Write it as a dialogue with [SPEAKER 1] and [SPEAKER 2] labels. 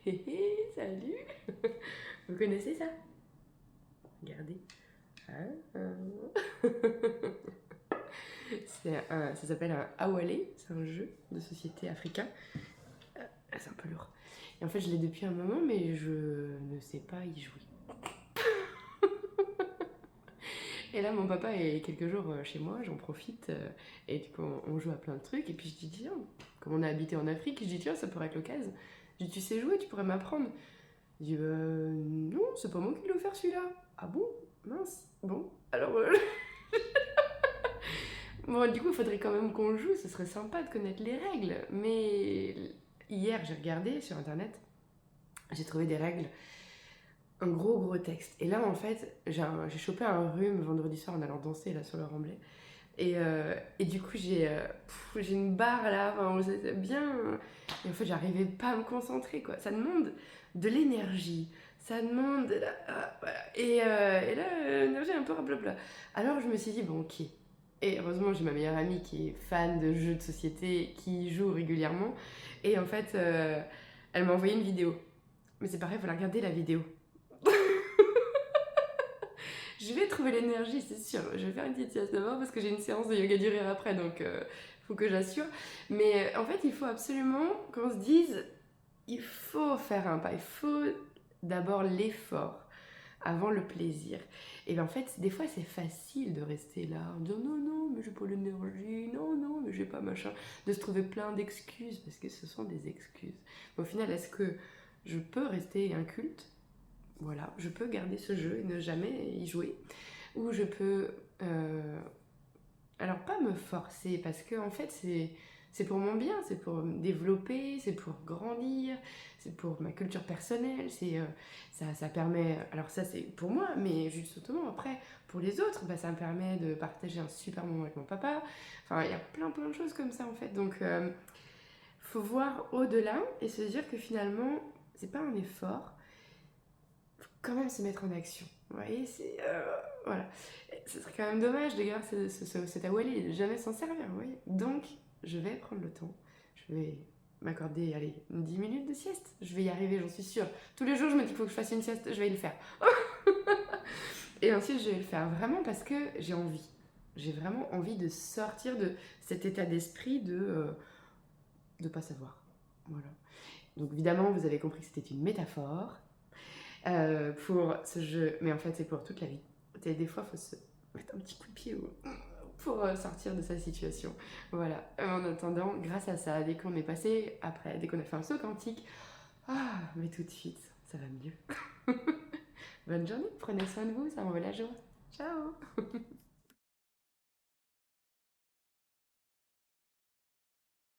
[SPEAKER 1] Hé hé, salut. Vous connaissez ça? Regardez. Ça s'appelle un Awale, c'est un jeu de société africain. C'est un peu lourd. Et en fait, je l'ai depuis un moment, mais je ne sais pas y jouer. Et là, mon papa est quelques jours chez moi, j'en profite. Et du coup, on joue à plein de trucs. Et puis je dis, tiens, comme on a habité en Afrique, je dis, tiens, ça pourrait être l'occasion. Je dis, tu sais jouer, tu pourrais m'apprendre. Il dit, non, c'est pas moi qui l'ai offert celui-là. Ah bon? Mince. Bon, alors. Bon, du coup, il faudrait quand même qu'on joue, ce serait sympa de connaître les règles. Mais hier, j'ai regardé sur internet, j'ai trouvé des règles, un gros texte. Et là, en fait, j'ai chopé un rhume vendredi soir en allant danser là sur le Remblai. Et du coup, j'ai une barre là, enfin, c'est bien. Et en fait, j'arrivais pas à me concentrer, quoi. Ça demande de l'énergie, ça demande. Voilà. Et là, l'énergie est un peu blablabla. Alors, je me suis dit, bon, ok. Et heureusement, j'ai ma meilleure amie qui est fan de jeux de société, qui joue régulièrement. Et en fait, elle m'a envoyé une vidéo. Mais c'est pareil, il faut la regarder la vidéo. Je vais trouver l'énergie, c'est sûr. Je vais faire une petite sieste d'abord parce que j'ai une séance de yoga du rire après, donc faut que j'assure. Mais en fait, il faut absolument qu'on se dise, il faut faire un pas, il faut d'abord l'effort avant le plaisir. Et bien en fait, des fois, c'est facile de rester là, en disant non, mais j'ai pas l'énergie, non, mais j'ai pas machin, de se trouver plein d'excuses parce que ce sont des excuses. Mais au final, est-ce que je peux rester inculte? Voilà, je peux garder ce jeu et ne jamais y jouer. Ou je peux, alors pas me forcer, parce que en fait c'est pour mon bien, c'est pour me développer, c'est pour grandir, c'est pour ma culture personnelle, ça permet, alors ça c'est pour moi, mais justement après pour les autres, bah, ça me permet de partager un super moment avec mon papa. Enfin, il y a plein de choses comme ça en fait. Donc faut voir au-delà et se dire que finalement c'est pas un effort, quand même se mettre en action. Vous voyez, voilà. Ce serait quand même dommage de garder cet awali et de jamais s'en servir, vous voyez. Donc, je vais prendre le temps. Je vais m'accorder, allez, 10 minutes de sieste. Je vais y arriver, j'en suis sûre. Tous les jours, je me dis qu'il faut que je fasse une sieste, je vais le faire. Et ensuite, je vais le faire vraiment parce que j'ai envie. J'ai vraiment envie de sortir de cet état d'esprit de pas savoir. Voilà. Donc, évidemment, vous avez compris que c'était une métaphore. Pour ce jeu, mais en fait c'est pour toute la vie. Des fois il faut se mettre un petit coup de pied pour sortir de sa situation. Voilà. En attendant, grâce à ça, dès qu'on est passé, après, dès qu'on a fait un saut quantique, mais tout de suite, ça va mieux. Bonne journée, prenez soin de vous, ça m'envoie la joie. Ciao.